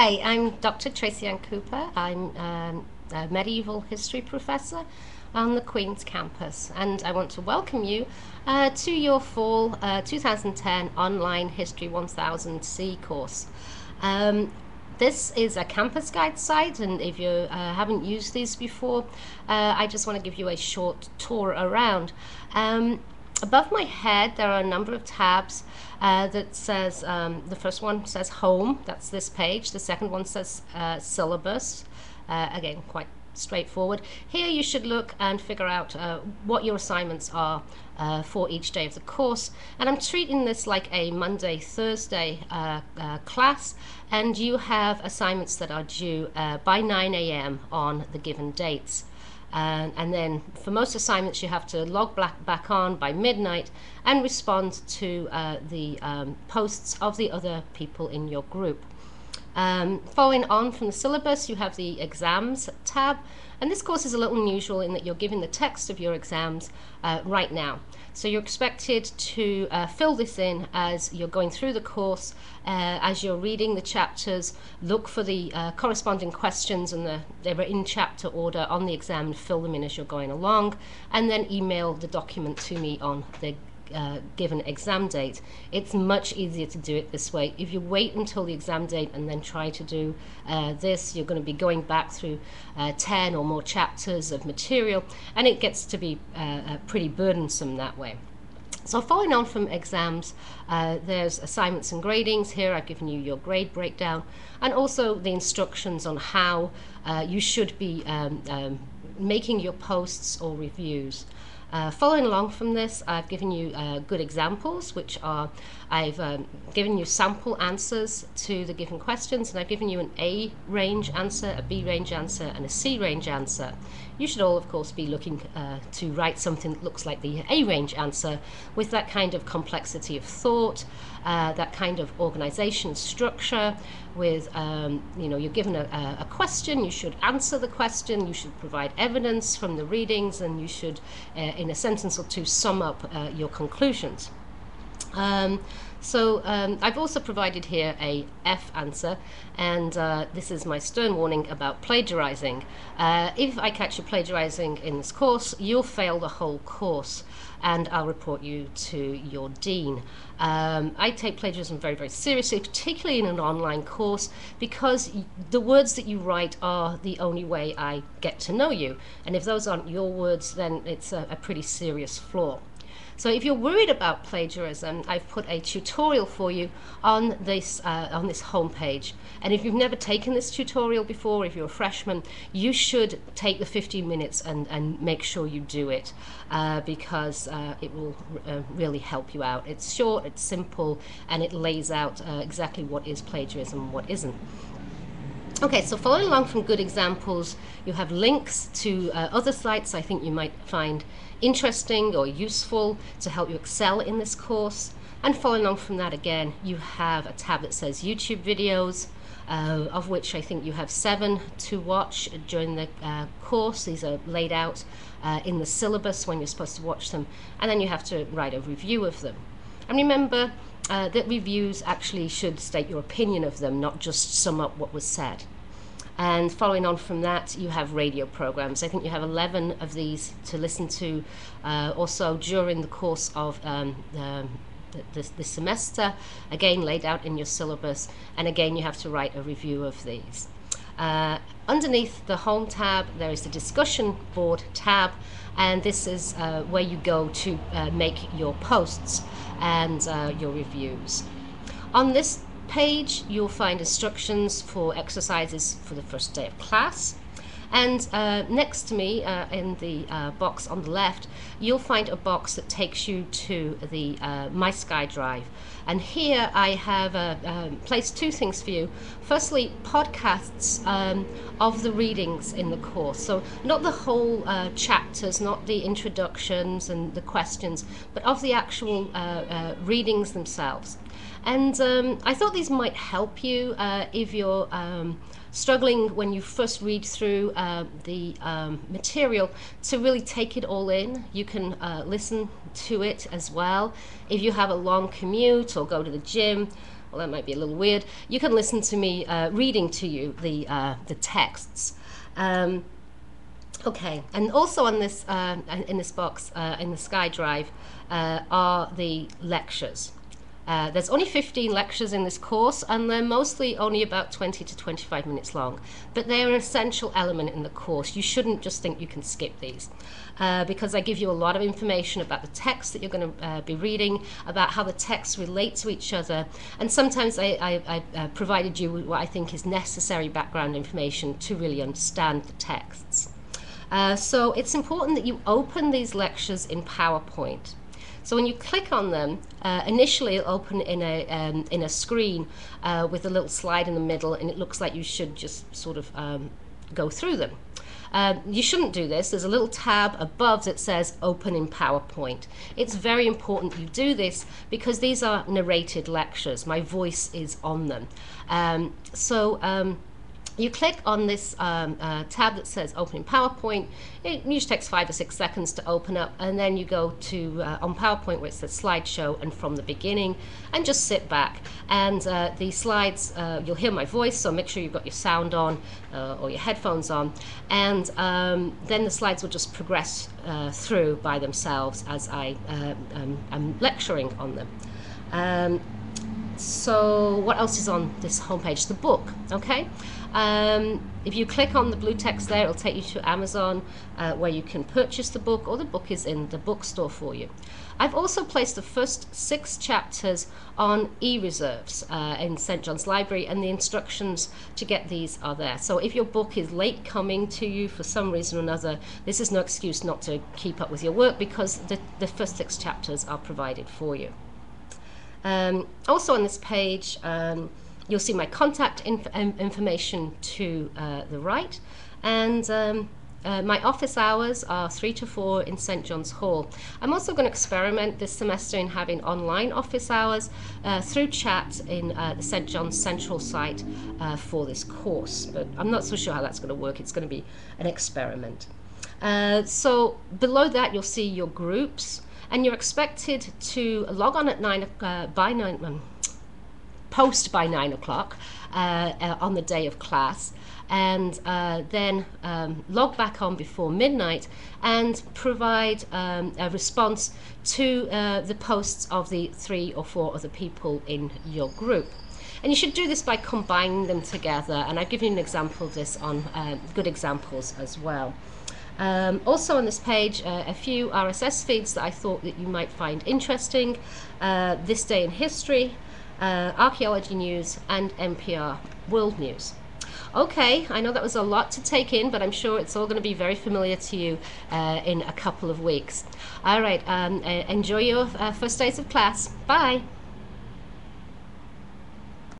Hi, I'm Dr. Tracey-Anne Cooper. I'm a medieval history professor on the Queen's campus, and I want to welcome you to your fall 2010 online History 1000C course. This is a campus guide site, and if you haven't used these before, I just want to give you a short tour around. Above my head there are a number of tabs that says, the first one says home, that's this page. The second one says syllabus, again quite straightforward. Here you should look and figure out what your assignments are for each day of the course, and I'm treating this like a Monday, Thursday class, and you have assignments that are due by 9 a.m. on the given dates. And then for most assignments you have to log back on by midnight and respond to the posts of the other people in your group. Following on from the syllabus, you have the exams tab, and this course is a little unusual in that you're given the text of your exams right now. So you're expected to fill this in as you're going through the course, as you're reading the chapters. Look for the corresponding questions, and they were in chapter order on the exam, and fill them in as you're going along, and then email the document to me on the given exam date. It's much easier to do it this way. If you wait until the exam date and then try to do this, you're going to be going back through 10 or more chapters of material, and it gets to be pretty burdensome that way. So following on from exams, there's assignments and gradings. Here I've given you your grade breakdown, and also the instructions on how you should be making your posts or reviews. Following along from this, I've given you good examples, which are, I've given you sample answers to the given questions, and I've given you an A range answer, a B range answer, and a C range answer. You should all, of course, be looking to write something that looks like the A range answer, with that kind of complexity of thought, that kind of organization structure, with, you're given a question, you should answer the question, you should provide evidence from the readings, and you should, in a sentence or two, sum up your conclusions. I've also provided here a F answer, and this is my stern warning about plagiarizing. If I catch you plagiarizing in this course, you'll fail the whole course, and I'll report you to your dean. I take plagiarism very, very seriously, particularly in an online course, because the words that you write are the only way I get to know you, and if those aren't your words, then it's a pretty serious flaw. So if you're worried about plagiarism, I've put a tutorial for you on this homepage. And if you've never taken this tutorial before, if you're a freshman, you should take the 15 minutes and make sure you do it, because it will really help you out. It's short, it's simple, and it lays out exactly what is plagiarism and what isn't. Okay, so following along from good examples, you have links to other sites I think you might find interesting or useful to help you excel in this course. And following on from that, again, you have a tab that says YouTube videos, of which I think you have 7 to watch during the course. These are laid out in the syllabus when you're supposed to watch them, and then you have to write a review of them. And remember that reviews actually should state your opinion of them, not just sum up what was said. And following on from that, you have radio programs. I think you have 11 of these to listen to also during the course of the semester, again laid out in your syllabus, and again you have to write a review of these. Underneath the home tab there is the discussion board tab, and this is where you go to make your posts and your reviews. On this page you'll find instructions for exercises for the first day of class, and next to me in the box on the left you'll find a box that takes you to the My Sky Drive, and here I have placed 2 things for you. Firstly, podcasts of the readings in the course, so not the whole chapters, not the introductions and the questions, but of the actual readings themselves. And I thought these might help you if you're struggling when you first read through the material to really take it all in. You can listen to it as well. If you have a long commute or go to the gym, well, that might be a little weird, you can listen to me reading to you the texts. Okay, and also on this in this box in the SkyDrive are the lectures. There's only 15 lectures in this course, and they're mostly only about 20 to 25 minutes long, but they're an essential element in the course. You shouldn't just think you can skip these, because I give you a lot of information about the text that you're going to be reading, about how the texts relate to each other, and sometimes I provided you with what I think is necessary background information to really understand the texts. So it's important that you open these lectures in PowerPoint. So when you click on them, initially it'll open in a screen with a little slide in the middle, and it looks like you should just sort of go through them. You shouldn't do this. There's a little tab above that says Open in PowerPoint. It's very important you do this because these are narrated lectures. My voice is on them. You click on this tab that says Open in PowerPoint. It usually takes 5 or 6 seconds to open up, and then you go to on PowerPoint where it says Slideshow and From the Beginning, and just sit back. And the slides, you'll hear my voice, so make sure you've got your sound on or your headphones on, and then the slides will just progress through by themselves as I am lecturing on them. So what else is on this homepage? The book, okay? If you click on the blue text there, it'll take you to Amazon where you can purchase the book, or the book is in the bookstore for you. I've also placed the first 6 chapters on e-reserves in St. John's Library, and the instructions to get these are there. So if your book is late coming to you for some reason or another, this is no excuse not to keep up with your work, because the first 6 chapters are provided for you. Also on this page, you'll see my contact information to the right, and my office hours are 3 to 4 in St. John's Hall. I'm also going to experiment this semester in having online office hours through chat in the St. John's Central site for this course, but I'm not so sure how that's going to work. It's going to be an experiment. So below that you'll see your groups, and you're expected to log on at post by 9 o'clock on the day of class, and then log back on before midnight and provide a response to the posts of the 3 or 4 other people in your group. And you should do this by combining them together, and I've given you an example of this on good examples as well. Also on this page, a few RSS feeds that I thought that you might find interesting. This Day in History, Archaeology News, and NPR World News. Okay, I know that was a lot to take in, but I'm sure it's all going to be very familiar to you in a couple of weeks. All right, enjoy your first days of class. Bye.